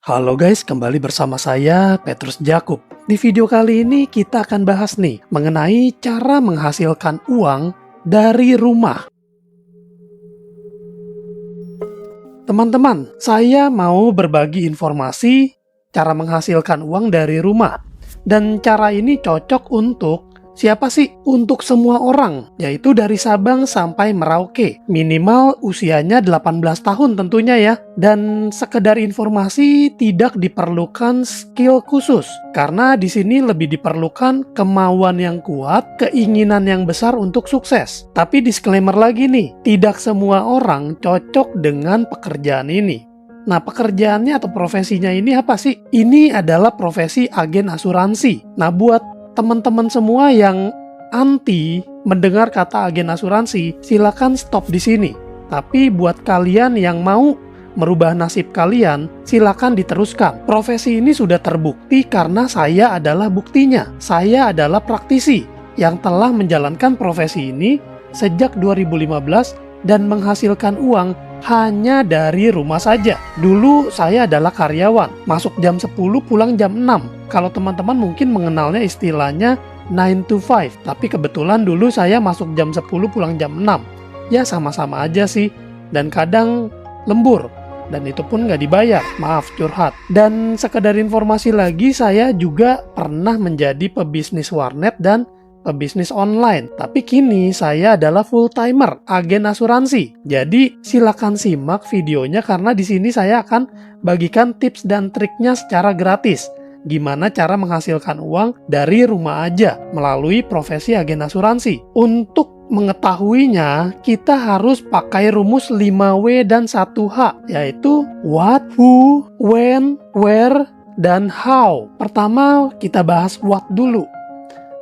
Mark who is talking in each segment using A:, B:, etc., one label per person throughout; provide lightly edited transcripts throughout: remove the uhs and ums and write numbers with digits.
A: Halo guys, kembali bersama saya Petrus Jakub. Di video kali ini kita akan bahas nih mengenai cara menghasilkan uang dari rumah. Teman-teman, saya mau berbagi informasi cara menghasilkan uang dari rumah. Dan cara ini cocok untuk siapa sih? Untuk semua orang, yaitu dari Sabang sampai Merauke. Minimal usianya 18 tahun tentunya ya. Dan sekedar informasi, tidak diperlukan skill khusus. Karena di sini lebih diperlukan kemauan yang kuat, keinginan yang besar untuk sukses. Tapi disclaimer lagi nih, tidak semua orang cocok dengan pekerjaan ini. Nah, pekerjaannya atau profesinya ini apa sih? Ini adalah profesi agen asuransi. Nah, buat teman-teman semua yang anti mendengar kata agen asuransi, silakan stop di sini. Tapi buat kalian yang mau merubah nasib kalian, silakan diteruskan. Profesi ini sudah terbukti karena saya adalah buktinya. Saya adalah praktisi yang telah menjalankan profesi ini sejak 2015 dan menghasilkan uang hanya dari rumah saja. Dulu saya adalah karyawan, masuk jam 10, pulang jam 6. Kalau teman-teman mungkin mengenalnya istilahnya 9 to 5, tapi kebetulan dulu saya masuk jam 10, pulang jam 6. Ya sama-sama aja sih, dan kadang lembur, dan itu pun nggak dibayar, maaf curhat. Dan sekedar informasi lagi, saya juga pernah menjadi pebisnis warnet dan pebisnis online. Tapi kini saya adalah full-timer, agen asuransi. Jadi silakan simak videonya karena di sini saya akan bagikan tips dan triknya secara gratis. Gimana cara menghasilkan uang dari rumah aja melalui profesi agen asuransi. Untuk mengetahuinya, kita harus pakai rumus 5W dan 1H, yaitu what, who, when, where, dan how. Pertama kita bahas what dulu.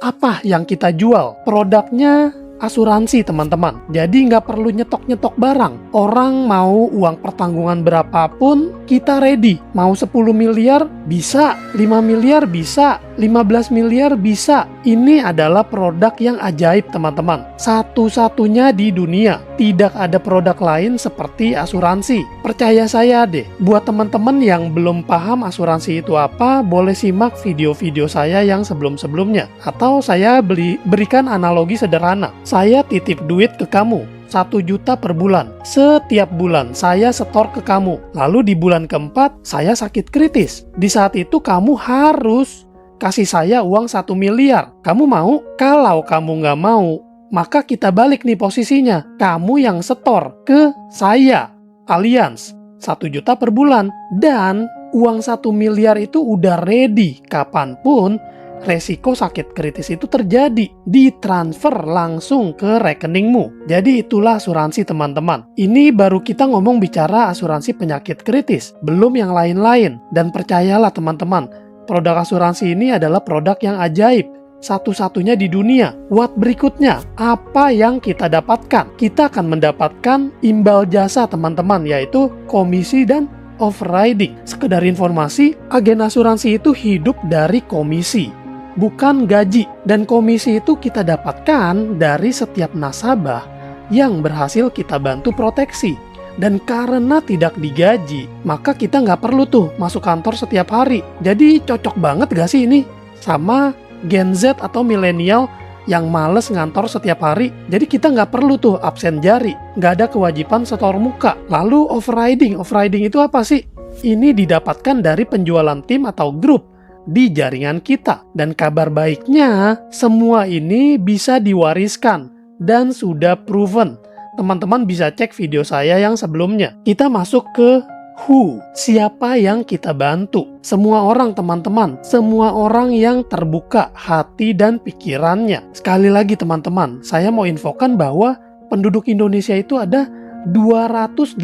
A: Apa yang kita jual? Produknya asuransi teman-teman. Jadi nggak perlu nyetok-nyetok barang. Orang mau uang pertanggungan berapapun, kita ready. Mau 10 miliar bisa, 5 miliar bisa, 15 miliar bisa. Ini adalah produk yang ajaib teman-teman. Satu-satunya di dunia. Tidak ada produk lain seperti asuransi. Percaya saya deh, buat teman-teman yang belum paham asuransi itu apa, boleh simak video-video saya yang sebelum-sebelumnya. Atau saya berikan analogi sederhana. Saya titip duit ke kamu, 1 juta per bulan. Setiap bulan saya setor ke kamu. Lalu di bulan keempat, saya sakit kritis. Di saat itu kamu harus kasih saya uang 1 miliar. Kamu mau? Kalau kamu nggak mau, maka kita balik nih posisinya. Kamu yang setor ke saya, Allianz, 1 juta per bulan. Dan uang 1 miliar itu udah ready kapanpun resiko sakit kritis itu terjadi, ditransfer langsung ke rekeningmu. Jadi itulah asuransi teman-teman. Ini baru kita ngomong bicara asuransi penyakit kritis, belum yang lain-lain. Dan percayalah teman-teman, produk asuransi ini adalah produk yang ajaib, satu-satunya di dunia. What berikutnya? Apa yang kita dapatkan? Kita akan mendapatkan imbal jasa teman-teman, yaitu komisi dan overriding. Sekedar informasi, agen asuransi itu hidup dari komisi, bukan gaji. Dan komisi itu kita dapatkan dari setiap nasabah yang berhasil kita bantu proteksi. Dan karena tidak digaji, maka kita nggak perlu tuh masuk kantor setiap hari. Jadi cocok banget gak sih ini sama Gen Z atau milenial yang males ngantor setiap hari? Jadi kita nggak perlu tuh absen jari, nggak ada kewajiban setor muka. Lalu overriding itu apa sih? Ini didapatkan dari penjualan tim atau grup di jaringan kita. Dan kabar baiknya, semua ini bisa diwariskan dan sudah proven. Teman-teman bisa cek video saya yang sebelumnya. Kita masuk ke who, siapa yang kita bantu. Semua orang teman-teman, semua orang yang terbuka hati dan pikirannya. Sekali lagi teman-teman, saya mau infokan bahwa penduduk Indonesia itu ada 280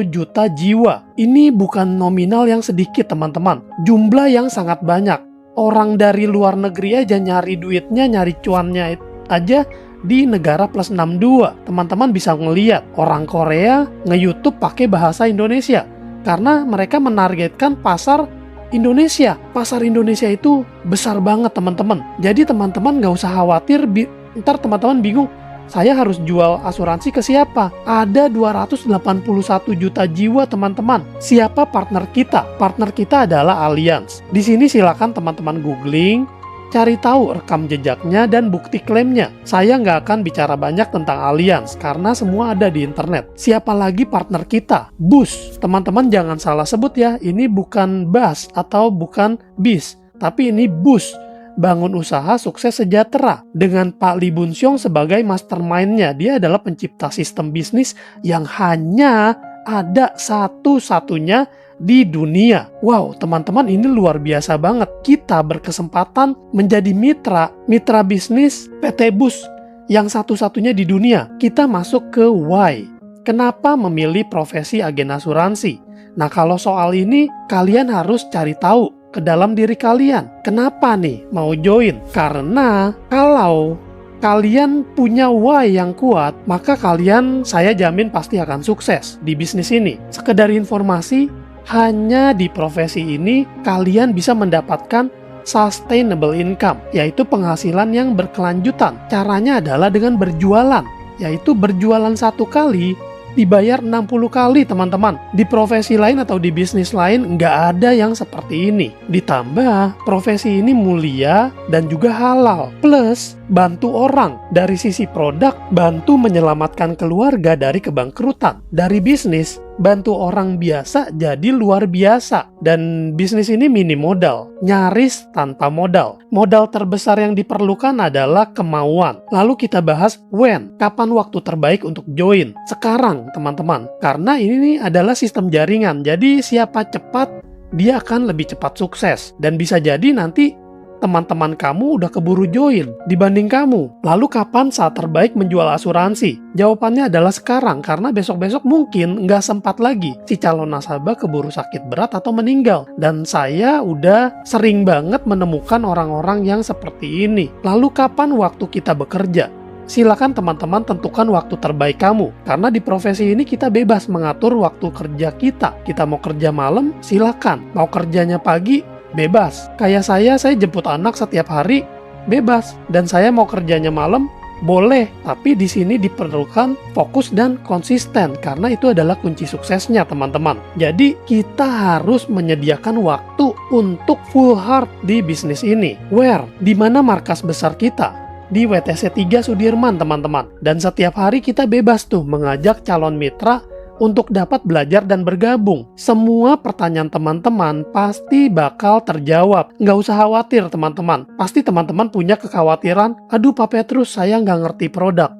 A: juta jiwa. Ini bukan nominal yang sedikit teman-teman, jumlah yang sangat banyak. Orang dari luar negeri aja nyari duitnya, nyari cuannya aja di negara plus 62. Teman-teman bisa ngeliat orang Korea nge-YouTube pakai bahasa Indonesia karena mereka menargetkan pasar Indonesia. Pasar Indonesia itu besar banget teman-teman. Jadi teman-teman gak usah khawatir ntar teman-teman bingung, Saya harus jual asuransi ke siapa? Ada 281 juta jiwa teman-teman. Siapa partner kita? Partner kita adalah Allianz. Di sini silakan teman-teman googling, cari tahu rekam jejaknya dan bukti klaimnya. Saya nggak akan bicara banyak tentang Allianz karena semua ada di internet. Siapa lagi partner kita? BUS. Teman-teman jangan salah sebut ya, ini bukan BAS atau bukan BIS, tapi ini BUS. Bangun Usaha Sukses Sejahtera dengan Pak Lee Bun Xiong sebagai mastermind-nya. Dia adalah pencipta sistem bisnis yang hanya ada satu-satunya di dunia. Wow, teman-teman, ini luar biasa banget. Kita berkesempatan menjadi mitra bisnis PT BUS yang satu-satunya di dunia. Kita masuk ke why. Kenapa memilih profesi agen asuransi? Nah, kalau soal ini kalian harus cari tahu ke dalam diri kalian. Kenapa nih mau join? Karena kalau kalian punya why yang kuat, maka kalian, saya jamin, pasti akan sukses di bisnis ini. Sekedar informasi, hanya di profesi ini kalian bisa mendapatkan sustainable income, yaitu penghasilan yang berkelanjutan. Caranya adalah dengan berjualan, yaitu berjualan satu kali dibayar 60 kali, teman-teman. Di profesi lain atau di bisnis lain nggak ada yang seperti ini. Ditambah, profesi ini mulia dan juga halal. Plus, bantu orang. Dari sisi produk, bantu menyelamatkan keluarga dari kebangkrutan. Dari bisnis, bantu orang biasa jadi luar biasa. Dan bisnis ini mini modal, nyaris tanpa modal. Modal terbesar yang diperlukan adalah kemauan. Lalu kita bahas when, kapan waktu terbaik untuk join. Sekarang, teman-teman, karena ini adalah sistem jaringan, jadi siapa cepat, dia akan lebih cepat sukses. Dan bisa jadi nanti teman-teman kamu udah keburu join dibanding kamu. Lalu kapan saat terbaik menjual asuransi? Jawabannya adalah sekarang, karena besok-besok mungkin nggak sempat lagi. Si calon nasabah keburu sakit berat atau meninggal. Dan saya udah sering banget menemukan orang-orang yang seperti ini. Lalu kapan waktu kita bekerja? Silakan teman-teman tentukan waktu terbaik kamu. Karena di profesi ini kita bebas mengatur waktu kerja kita. Kita mau kerja malam, silakan. Mau kerjanya pagi, bebas. Kayak saya jemput anak setiap hari, bebas. Dan saya mau kerjanya malam, boleh. Tapi di sini diperlukan fokus dan konsisten, karena itu adalah kunci suksesnya, teman-teman. Jadi kita harus menyediakan waktu untuk full heart di bisnis ini. Where? Di mana markas besar kita? Di WTC 3 Sudirman, teman-teman. Dan setiap hari kita bebas tuh mengajak calon mitra untuk dapat belajar dan bergabung. Semua pertanyaan teman-teman pasti bakal terjawab. Nggak usah khawatir, teman-teman. Pasti teman-teman punya kekhawatiran, aduh Pak Petrus, saya nggak ngerti produk.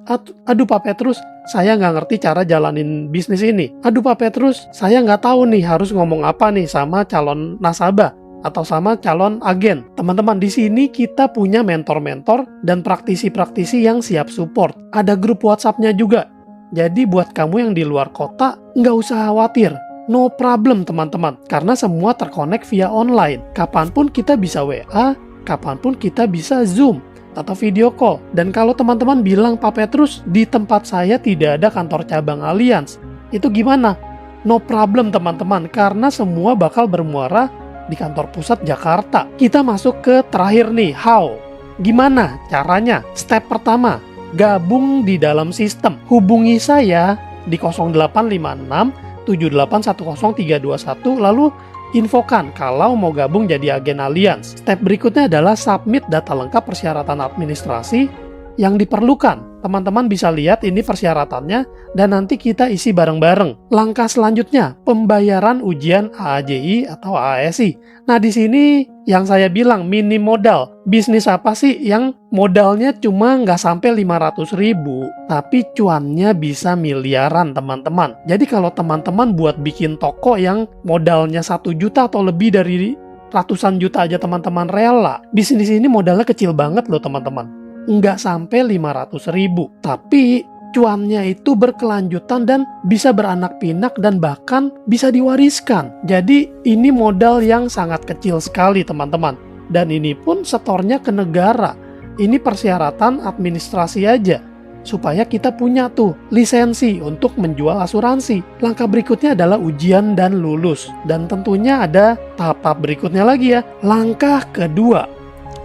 A: Aduh Pak Petrus, saya nggak ngerti cara jalanin bisnis ini. Aduh Pak Petrus, saya nggak tahu nih harus ngomong apa nih sama calon nasabah atau sama calon agen. Teman-teman, di sini kita punya mentor-mentor dan praktisi-praktisi yang siap support. Ada grup WhatsApp-nya juga. Jadi buat kamu yang di luar kota, nggak usah khawatir. No problem, teman-teman. Karena semua terkonek via online. Kapanpun kita bisa WA, kapanpun kita bisa Zoom atau video call. Dan kalau teman-teman bilang, Pak Petrus, di tempat saya tidak ada kantor cabang Allianz, itu gimana? No problem, teman-teman. Karena semua bakal bermuara di kantor pusat Jakarta. Kita masuk ke terakhir nih, how? Gimana caranya? Step pertama, gabung di dalam sistem. Hubungi saya di 0856 7810 321, lalu infokan kalau mau gabung jadi agen Allianz. Step berikutnya adalah submit data lengkap persyaratan administrasi yang diperlukan. Teman-teman bisa lihat ini persyaratannya dan nanti kita isi bareng-bareng. Langkah selanjutnya, pembayaran ujian AAJI atau AASI. Nah, di sini yang saya bilang minim modal. Bisnis apa sih yang modalnya cuma nggak sampai 500.000, tapi cuannya bisa miliaran, teman-teman. Jadi kalau teman-teman buat bikin toko yang modalnya 1 juta atau lebih dari ratusan juta aja teman-teman rela. Bisnis ini modalnya kecil banget loh, teman-teman. Nggak sampai 500.000, tapi cuannya itu berkelanjutan dan bisa beranak pinak dan bahkan bisa diwariskan. Jadi ini modal yang sangat kecil sekali, teman-teman. Dan ini pun setornya ke negara. Ini persyaratan administrasi aja supaya kita punya tuh lisensi untuk menjual asuransi. Langkah berikutnya adalah ujian dan lulus. Dan tentunya ada tahap berikutnya lagi ya. Langkah kedua,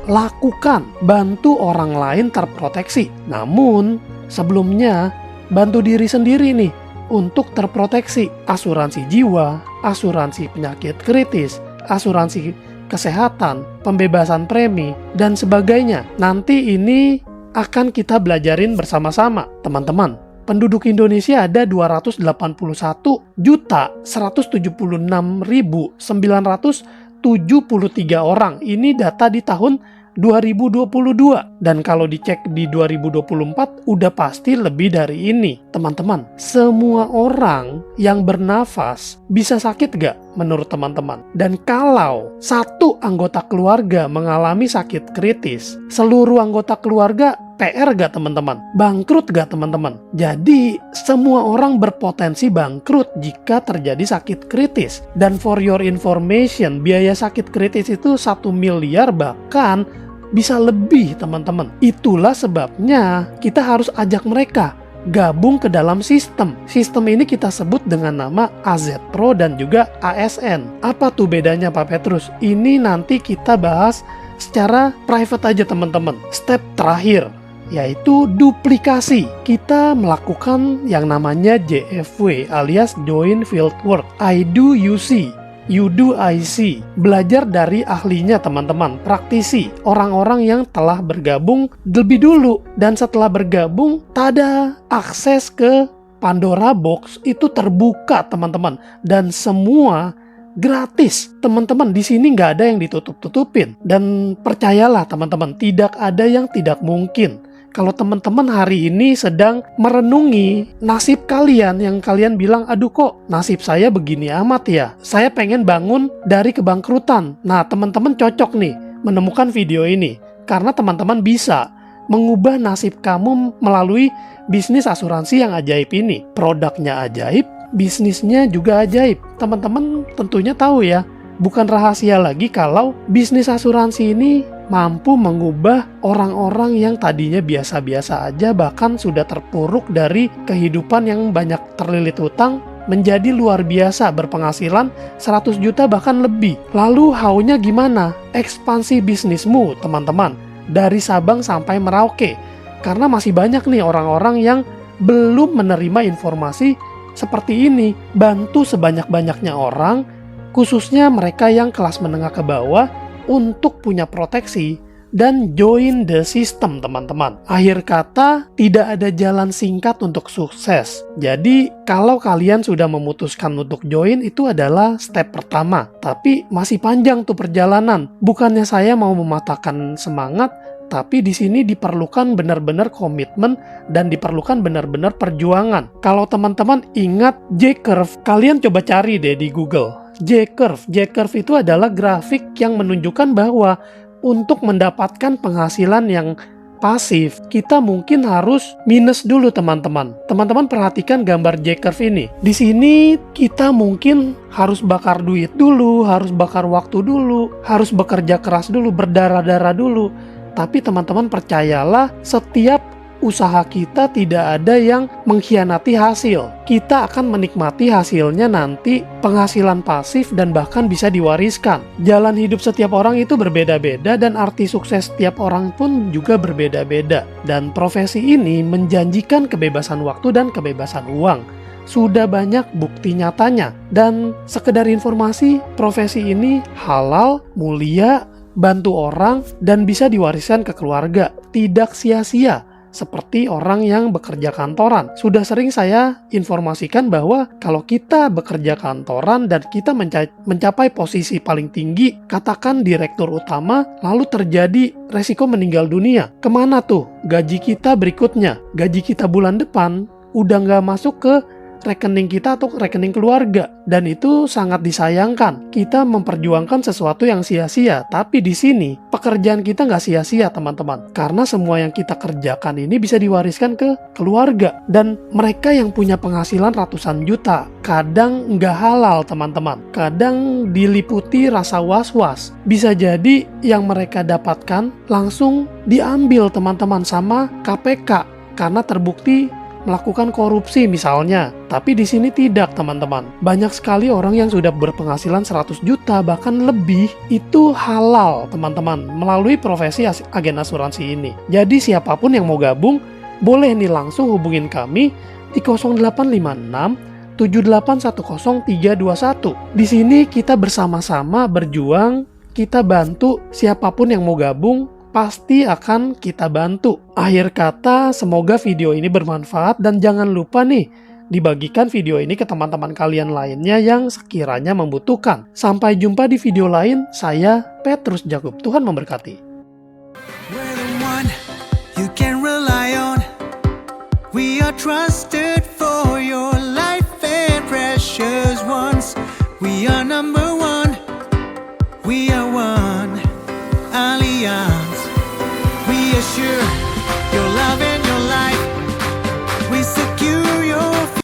A: lakukan, bantu orang lain terproteksi. Namun, Sebelumnya, bantu diri sendiri nih untuk terproteksi. Asuransi jiwa, asuransi penyakit kritis, asuransi kesehatan, pembebasan premi, dan sebagainya. Nanti ini akan kita belajarin bersama-sama, teman-teman. Penduduk Indonesia ada 281.176.973 orang. Ini data di tahun 2022. Dan kalau dicek di 2024 udah pasti lebih dari ini. Teman-teman, semua orang yang bernafas bisa sakit gak menurut teman-teman? Dan kalau satu anggota keluarga mengalami sakit kritis, seluruh anggota keluarga PR gak teman-teman? Bangkrut gak teman-teman? Jadi semua orang berpotensi bangkrut jika terjadi sakit kritis. Dan for your information, biaya sakit kritis itu 1 miliar bahkan bisa lebih teman-teman. Itulah sebabnya kita harus ajak mereka gabung ke dalam sistem. Sistem ini kita sebut dengan nama AZ Pro dan juga ASN. Apa tuh bedanya Pak Petrus? Ini nanti kita bahas secara private aja teman-teman. Step terakhir yaitu duplikasi. Kita melakukan yang namanya JFW alias Joint Fieldwork. I do you see, you do I see. Belajar dari ahlinya teman-teman, praktisi, orang-orang yang telah bergabung lebih dulu. Dan setelah bergabung, tada, akses ke Pandora Box itu terbuka teman-teman. Dan semua gratis. Teman-teman, di sini nggak ada yang ditutup-tutupin. Dan percayalah teman-teman, tidak ada yang tidak mungkin. Kalau teman-teman hari ini sedang merenungi nasib kalian yang kalian bilang, aduh kok nasib saya begini amat ya, saya pengen bangun dari kebangkrutan. Nah, teman-teman cocok nih menemukan video ini, karena teman-teman bisa mengubah nasib kamu melalui bisnis asuransi yang ajaib ini. Produknya ajaib, bisnisnya juga ajaib. Teman-teman tentunya tahu ya, bukan rahasia lagi kalau bisnis asuransi ini mampu mengubah orang-orang yang tadinya biasa-biasa aja, bahkan sudah terpuruk dari kehidupan yang banyak terlilit hutang, menjadi luar biasa berpenghasilan 100 juta bahkan lebih. Lalu haunya gimana? Ekspansi bisnismu teman-teman, dari Sabang sampai Merauke. Karena masih banyak nih orang-orang yang belum menerima informasi seperti ini. Bantu sebanyak-banyaknya orang, khususnya mereka yang kelas menengah ke bawah, untuk punya proteksi dan join the system teman-teman. Akhir kata, tidak ada jalan singkat untuk sukses. Jadi kalau kalian sudah memutuskan untuk join, itu adalah step pertama. Tapi masih panjang tuh perjalanan. Bukannya saya mau mematahkan semangat, tapi di sini diperlukan benar-benar komitmen dan diperlukan benar-benar perjuangan. Kalau teman-teman ingat J-curve, kalian coba cari deh di Google. J-curve itu adalah grafik yang menunjukkan bahwa untuk mendapatkan penghasilan yang pasif, kita mungkin harus minus dulu teman-teman. Teman-teman perhatikan gambar J-curve ini. Di sini kita mungkin harus bakar duit dulu, harus bakar waktu dulu, harus bekerja keras dulu, berdarah-darah dulu. Tapi teman-teman percayalah, setiap usaha kita tidak ada yang mengkhianati hasil. Kita akan menikmati hasilnya nanti, penghasilan pasif dan bahkan bisa diwariskan. Jalan hidup setiap orang itu berbeda-beda dan arti sukses setiap orang pun juga berbeda-beda. Dan profesi ini menjanjikan kebebasan waktu dan kebebasan uang. Sudah banyak bukti nyatanya. Dan sekedar informasi, profesi ini halal, mulia, bantu orang, dan bisa diwariskan ke keluarga. Tidak sia-sia seperti orang yang bekerja kantoran. Sudah sering saya informasikan bahwa kalau kita bekerja kantoran dan kita mencapai posisi paling tinggi, katakan direktur utama, lalu terjadi resiko meninggal dunia. Kemana tuh gaji kita berikutnya? Gaji kita bulan depan udah nggak masuk ke rekening kita atau rekening keluarga, dan itu sangat disayangkan. Kita memperjuangkan sesuatu yang sia-sia, tapi di sini pekerjaan kita nggak sia-sia teman-teman, karena semua yang kita kerjakan ini bisa diwariskan ke keluarga. Dan mereka yang punya penghasilan ratusan juta, kadang nggak halal teman-teman, kadang diliputi rasa was-was. Bisa jadi yang mereka dapatkan langsung diambil teman-teman sama KPK karena terbukti melakukan korupsi misalnya. Tapi di sini tidak teman-teman. Banyak sekali orang yang sudah berpenghasilan 100 juta bahkan lebih itu halal teman-teman melalui profesi agen asuransi ini. Jadi siapapun yang mau gabung, boleh nih langsung hubungin kami di 0856 7810 321. Di sini kita bersama-sama berjuang, kita bantu siapapun yang mau gabung, pasti akan kita bantu. Akhir kata, semoga video ini bermanfaat dan jangan lupa nih, dibagikan video ini ke teman-teman kalian lainnya yang sekiranya membutuhkan. Sampai jumpa di video lain, saya Petrus Jakub. Tuhan memberkati.
B: We're the one you can rely on. We are trusted for your life and precious ones. We are number one. We are one. Alliance. We are sure